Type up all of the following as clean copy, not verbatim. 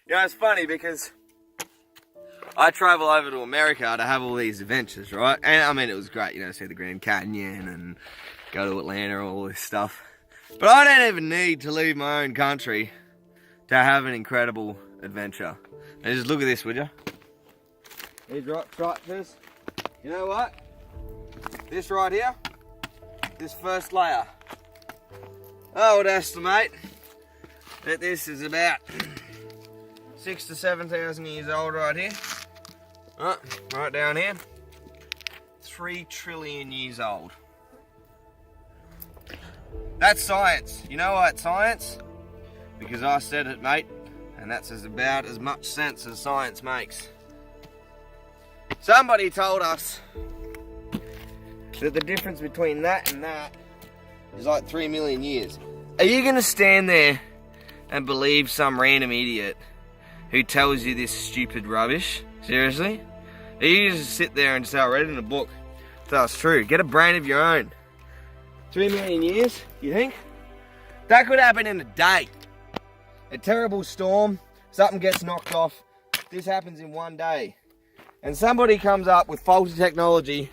You know, it's funny because I travel over to America to have all these adventures, right? And I mean, it was great, you know, see the Grand Canyon and go to Atlanta, all this stuff. But I don't even need to leave my own country to have an incredible adventure. And just look at this, would you? These rock structures. You know what? This right here, this first layer, I would estimate that this is about 6,000 to 7,000 years old right here. Right down here, 3 trillion years old. That's science. You know why it's science? Because I said it, mate, and that's about as much sense as science makes. Somebody told us that the difference between that and that is like 3 million years. Are you going to stand there and believe some random idiot who tells you this stupid rubbish? Seriously? Are you just sit there and say, I read it in a book? That's true. Get a brain of your own. 3 million years, you think? That could happen in a day. A terrible storm, something gets knocked off. This happens in one day. And somebody comes up with faulty technology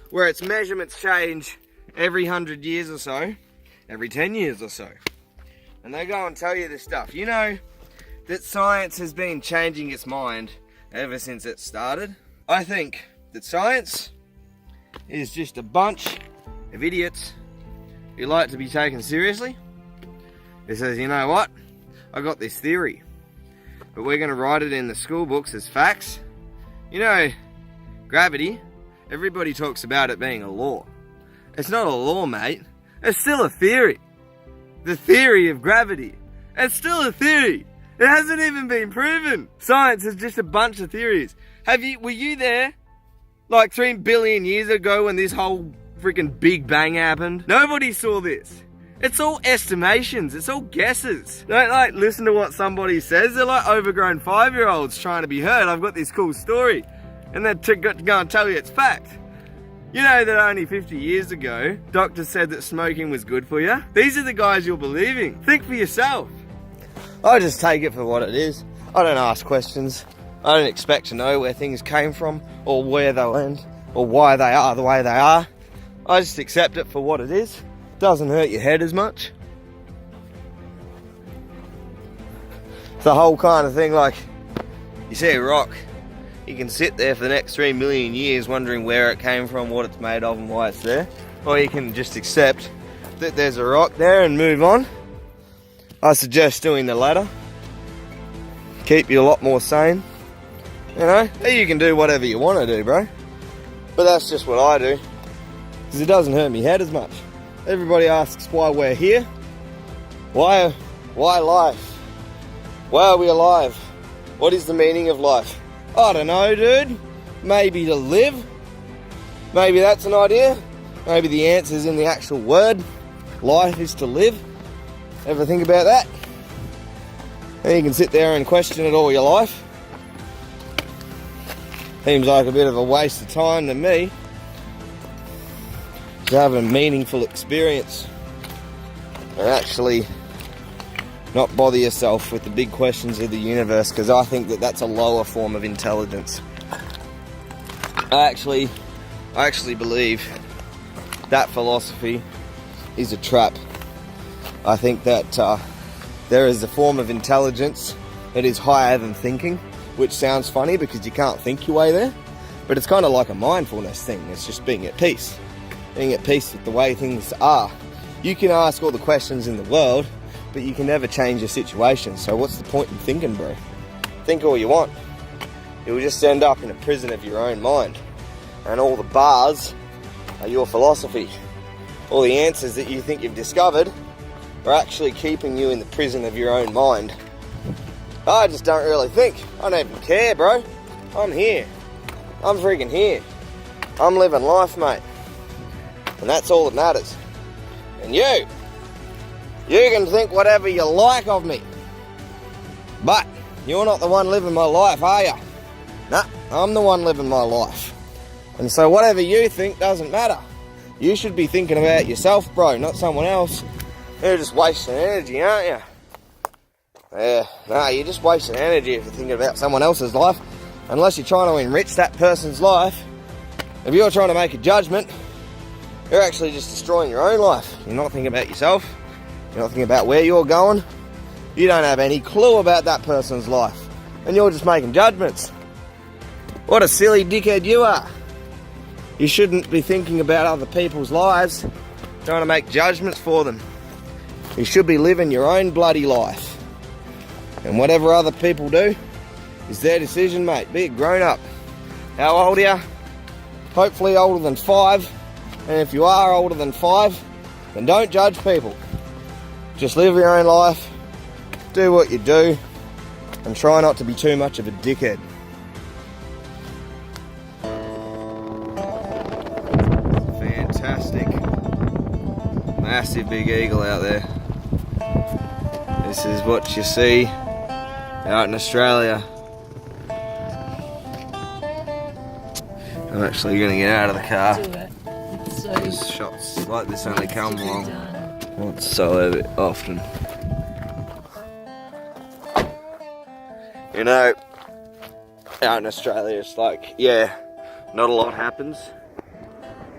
where its measurements change every 100 years or so, every 10 years or so. And they go and tell you this stuff. You know that science has been changing its mind ever since it started? I think that science is just a bunch of idiots who like to be taken seriously. It says, you know what? I got this theory, but we're going to write it in the school books as facts. You know, gravity, everybody talks about it being a law. It's not a law, mate. It's still a theory. The theory of gravity. It's still a theory. It hasn't even been proven. Science is just a bunch of theories. Were you there like 3 billion years ago when this whole freaking Big Bang happened? Nobody saw this. It's all estimations. It's all guesses. Don't like listen to what somebody says. They're like overgrown 5-year-olds trying to be heard. I've got this cool story. And they're got to go and tell you it's fact. You know that only 50 years ago, doctors said that smoking was good for you? These are the guys you're believing. Think for yourself. I just take it for what it is. I don't ask questions. I don't expect to know where things came from or where they went or why they are the way they are. I just accept it for what it is. Doesn't hurt your head as much. It's the whole kind of thing, like you see a rock, you can sit there for the next 3 million years wondering where it came from, what it's made of and why it's there. Or you can just accept that there's a rock there and move on. I suggest doing the latter. Keep you a lot more sane. You know, you can do whatever you want to do, bro. But that's just what I do. Because it doesn't hurt me head as much. Everybody asks why we're here. Why life? Why are we alive? What is the meaning of life? I don't know, dude. Maybe to live? Maybe that's an idea. Maybe the answer's in the actual word. Life is to live. Ever think about that? And you can sit there and question it all your life. Seems like a bit of a waste of time to me. To have a meaningful experience and actually not bother yourself with the big questions of the universe, because I think that that's a lower form of intelligence. I actually believe that philosophy is a trap. I think that there is a form of intelligence that is higher than thinking, which sounds funny because you can't think your way there, but it's kind of like a mindfulness thing. It's just being at peace. Being at peace with the way things are. You can ask all the questions in the world, but you can never change a situation. So what's the point in thinking, bro? Think all you want. You'll just end up in a prison of your own mind. And all the bars are your philosophy. All the answers that you think you've discovered are actually keeping you in the prison of your own mind. I just don't really think. I don't even care, bro. I'm here. I'm freaking here. I'm living life, mate. And that's all that matters. And you can think whatever you like of me. But you're not the one living my life, are you? Nah, I'm the one living my life. And so whatever you think doesn't matter. You should be thinking about yourself, bro, not someone else. You're just wasting energy, aren't you? Yeah, no, you're just wasting energy if you're thinking about someone else's life. Unless you're trying to enrich that person's life. If you're trying to make a judgment, you're actually just destroying your own life. You're not thinking about yourself. You're not thinking about where you're going. You don't have any clue about that person's life. And you're just making judgments. What a silly dickhead you are. You shouldn't be thinking about other people's lives, trying to make judgments for them. You should be living your own bloody life. And whatever other people do is their decision, mate. Be a grown up. How old are you? Hopefully older than 5. And if you are older than 5, then don't judge people. Just live your own life, do what you do, and try not to be too much of a dickhead. Fantastic. Massive big eagle out there. This is what you see out in Australia. I'm actually going to get out of the car. Do it. Because shots like this only come along not so often. You know, out in Australia it's like, yeah, not a lot happens,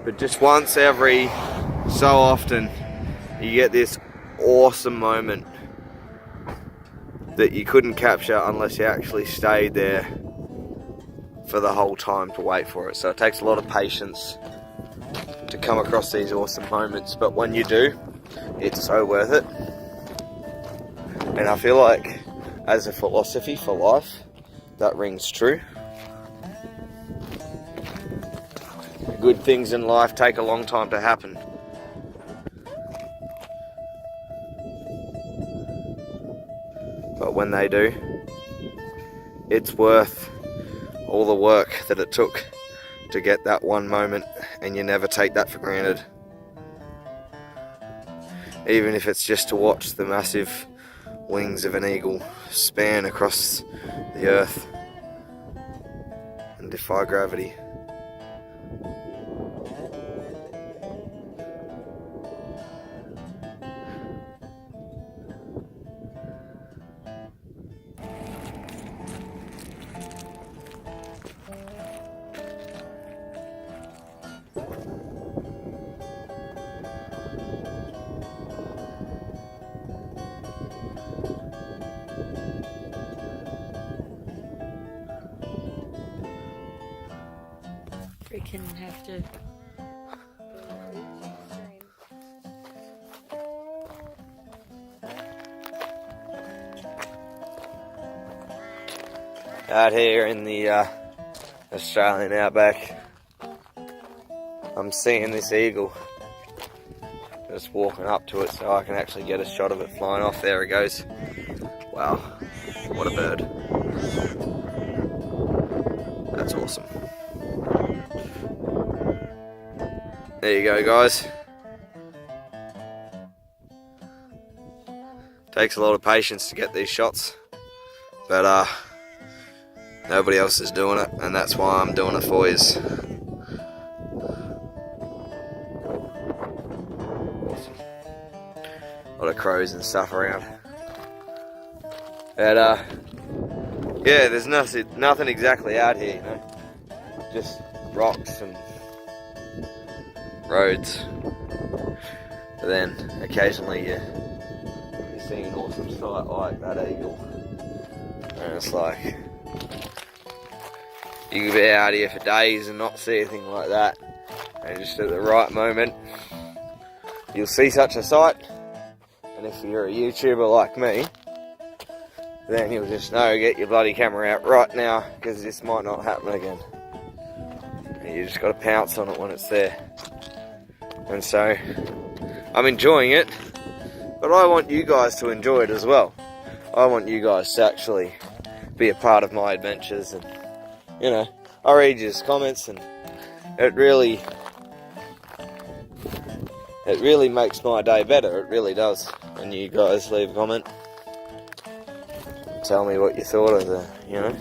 but just once every so often you get this awesome moment that you couldn't capture unless you actually stayed there for the whole time to wait for it. So it takes a lot of patience to come across these awesome moments, but when you do, it's so worth it. And I feel like as a philosophy for life, that rings true. Good things in life take a long time to happen. But when they do, it's worth all the work that it took to get that one moment, and you never take that for granted. Even if it's just to watch the massive wings of an eagle span across the earth and defy gravity. Freaking have to. Out here in the Australian outback, I'm seeing this eagle just walking up to it so I can actually get a shot of it flying off. There it goes. Wow, what a bird. That's awesome. There you go, guys. Takes a lot of patience to get these shots, but nobody else is doing it, and that's why I'm doing it for you. Awesome. A lot of crows and stuff around. But yeah, there's nothing exactly out here, you know. Just rocks and roads. But then occasionally you see an awesome sight like that eagle, and it's like you could be out here for days and not see anything like that, and just at the right moment you'll see such a sight. And if you're a YouTuber like me, then you'll just know, get your bloody camera out right now, because this might not happen again. And you just got to pounce on it when it's there. And so I'm enjoying it, but I want you guys to enjoy it as well. I want you guys to actually be a part of my adventures, and you know, I read your comments, and it really makes my day better. It really does when you guys leave a comment, tell me what you thought of the, you know,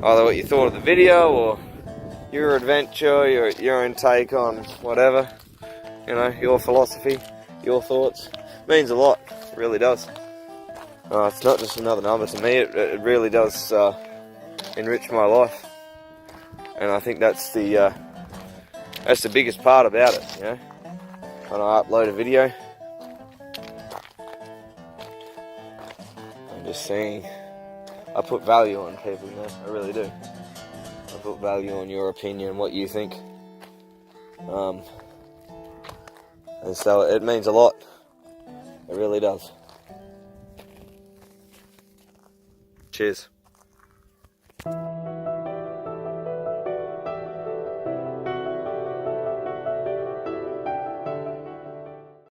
either what you thought of the video or your adventure, your own take on whatever, you know, your philosophy, your thoughts. It means a lot, it really does. It's not just another number to me. It really does enrich my life, and I think that's the biggest part about it. You know, when I upload a video, I'm just saying I put value on people. You know, I really do. I put value on your opinion, what you think, and so it means a lot. It really does. Cheers.